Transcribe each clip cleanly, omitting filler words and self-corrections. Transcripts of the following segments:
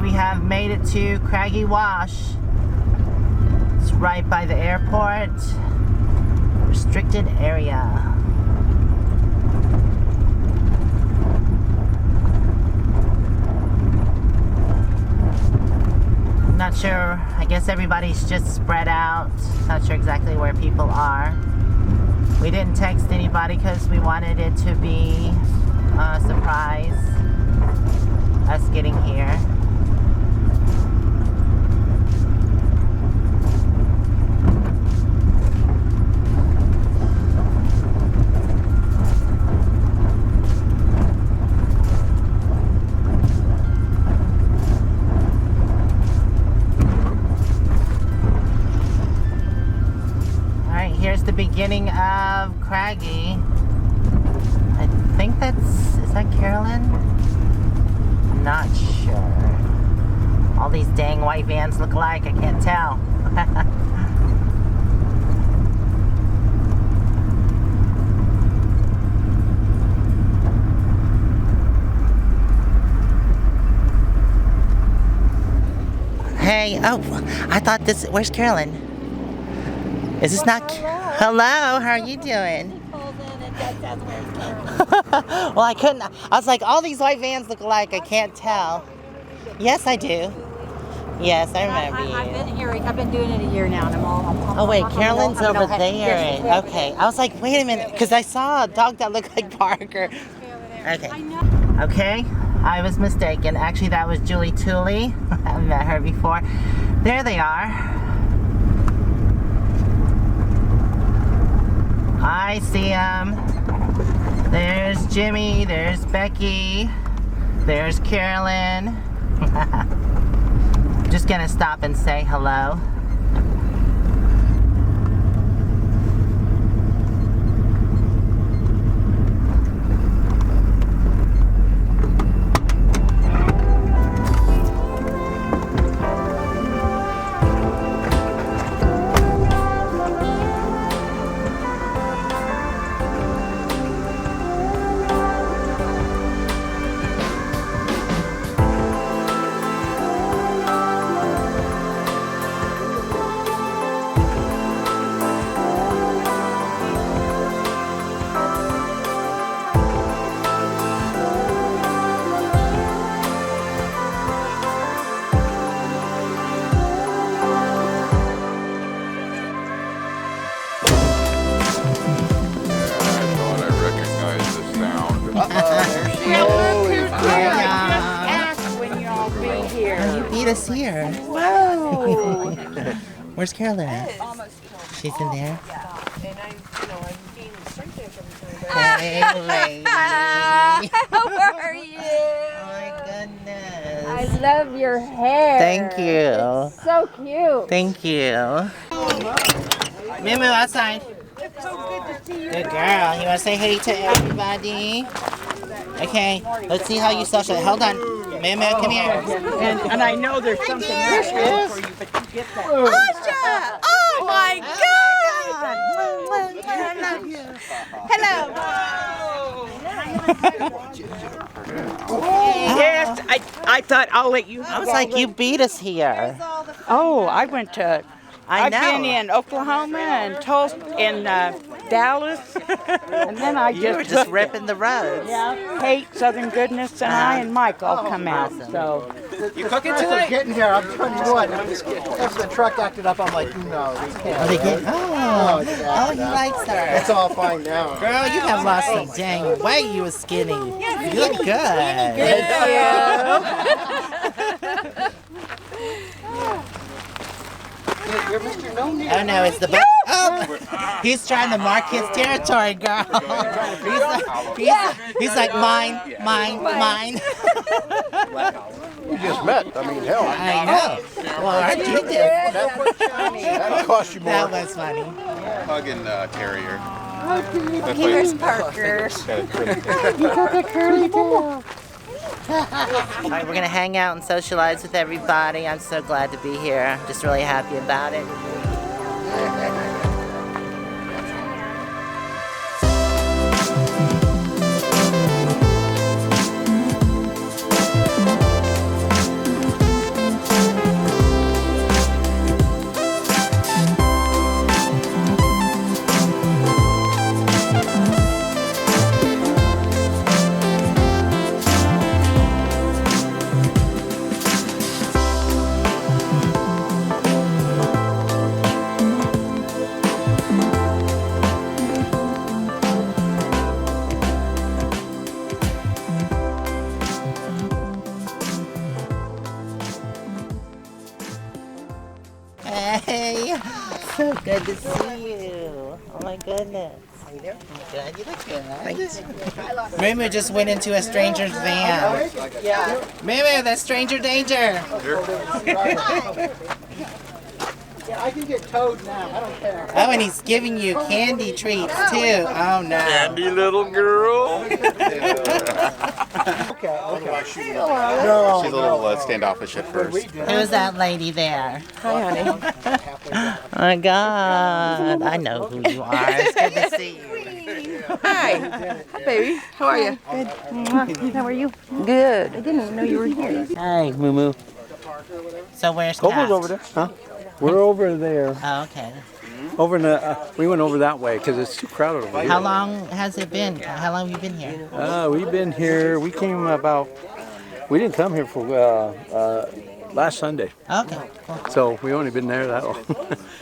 we have made it to Craggy Wash. It's right by the airport. Restricted area. Not sure, I guess everybody's just spread out. Not sure exactly where people are. We didn't text anybody because we wanted it to be a surprise, us getting here. Here's the beginning of Craggy. I think is that Carolyn? I'm not sure. All these dang white vans look alike, I can't tell. Hey, oh, I thought where's Carolyn? Is this not? Hello, how are you doing? Well, I couldn't. I was like, all these white vans look alike. I can't tell. Yes, I do. Yes, I remember you. I've been here. I've been doing it a year now, and oh wait, Carolyn's over there. Yes, okay, I was like, wait a minute, because I saw a dog that looked like Parker. Okay. Okay, I was mistaken. Actually, that was Julie Tooley. I've met her before. There they are. I see them. There's Jimmy, there's Becky, there's Carolyn. Just gonna stop and say hello. Us here. Whoa. Where's Carolyn at? She's in there. Hey, lady. How are you? Oh my goodness. I love your hair. Thank you. It's so cute. Thank you. Moo-moo, outside. It's so good to see you. Good girl. You want to say hey to everybody? Okay. Let's see how you socialize. Hold on. Moo-moo, come here. And I know there's something else for you, but you get that. Asha! Oh my God! I love you. Hello. Yes, I thought I'll let you. I was like, you beat us here. Oh, I went to. I know. I've been in Oklahoma and Tulsa and Dallas, and then I You were just ripping the roads. Yeah, Kate, Southern Goodness, and I and Mike all come out. So you cooking tonight? Getting here. I'm telling you what. After the truck acted up, I'm like, no, they can't. Oh, they get. Oh, he likes her. It's all fine now. Girl, you have lost some dang weight. You were skinny. You look good. You're Mr. No Need. Oh no, it's the oh, he's trying to mark his territory, girl. He's like mine. We just met. I mean, hell. I know. Well, aren't you did? That'll cost you more. That was funny. Hugging terrier. Here's Parker. You got that curly tail. All right, we're gonna hang out and socialize with everybody. I'm so glad to be here. I'm just really happy about it. Good to see you. Oh my goodness. How you doing? Good. You look good. Thanks. Moo-moo just went into a stranger's van. Yeah. Moo-moo, that's stranger danger. Yeah, I can get towed now. I don't care. Oh, and he's giving you candy treats too. Oh no. Candy little girl. Okay. She's a little standoffish at first. Who's that lady there? Hi, honey. Oh my God. I know who you are. It's good to see you. Hi. Hi, baby. How are you? Good. How are you? Good. I didn't even know you were here. Hey, Moo-moo. So where's Cat? Coco's over there. Huh? We're over there. Oh, okay. Over in the, we went over that way because it's too crowded over here. How long has it been? How long have you been here? We've been here, we came about, we didn't come here for last Sunday. Okay, cool. So we only been there that long.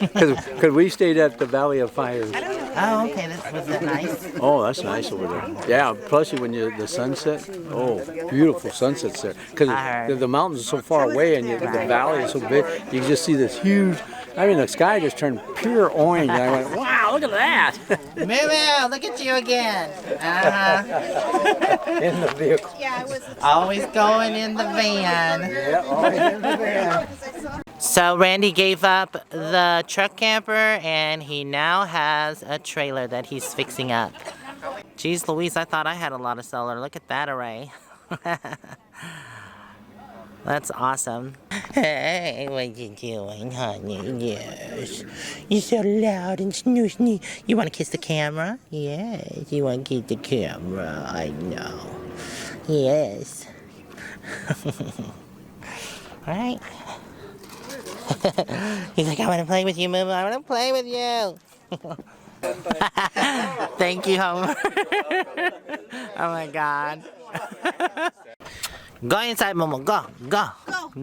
Because we stayed at the Valley of Fires. Oh, okay. Was that nice? Oh, that's nice over there. Yeah, plus when the sunset, oh, beautiful sunsets there. Because the mountains are so far away and the valley is so big, you can just see this huge, I mean, the sky just turned pure orange. And I went, wow, look at that. Moo-moo, look at you again. In the vehicle. Always going in the van. Yeah, always in the van. So Randy gave up the truck camper and he now has a trailer that he's fixing up. Geez Louise, I thought I had a lot of solar. Look at that array. That's awesome. Hey, what you doing, honey? Yes. You're so loud and snoozy. You want to kiss the camera? Yes. You want to kiss the camera? I know. Yes. All right. He's like, I want to play with you, Moo-moo. I want to play with you. Thank you, Homer. Oh my God. Go inside, Moo-moo. Go, go,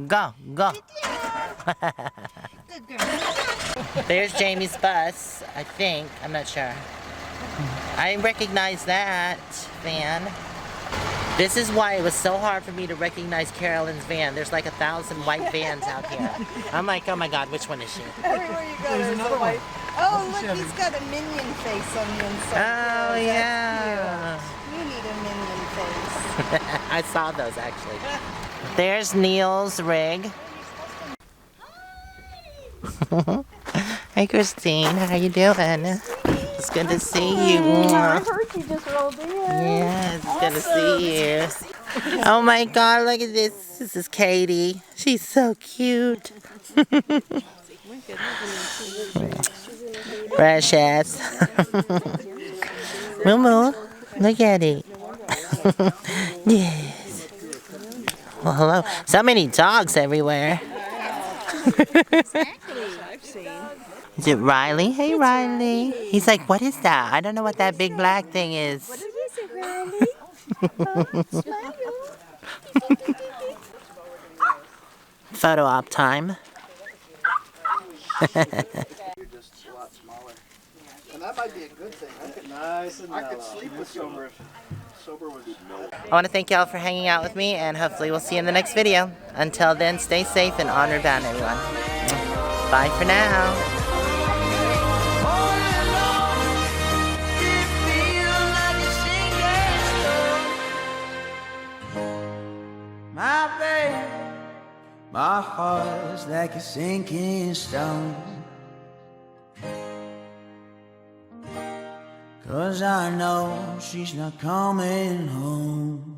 go, go. Good girl. There's Jamie's bus, I think. I'm not sure. I recognize that van. This is why it was so hard for me to recognize Carolyn's van. There's like 1,000 white vans out here. I'm like, oh my God, which one is she? Everywhere you go, there's a white. Oh, look, he's got a minion face on the inside. Oh, yeah. You need a minion face. I saw those actually. There's Neil's rig. Hey Christine, how you doing? It's good to see you. I heard you just rolled in. Yeah, it's good to see you. Oh my God, look at this. This is Katie. She's so cute. Precious. Moo-moo, look at it. Yes. Well, hello. So many dogs everywhere. Is it Riley? Hey, Riley. He's like, what is that? I don't know what that big black thing is. What is it, Riley? Oh, smile. Photo op time. You're just a lot smaller. And that might be a good thing. I could sleep with sober. Sober was I want to thank y'all for hanging out with me, and hopefully we'll see you in the next video. Until then, stay safe and onward bound, everyone. Bye for now. My baby, my heart's like a sinking stone. 'Cause I know she's not coming home.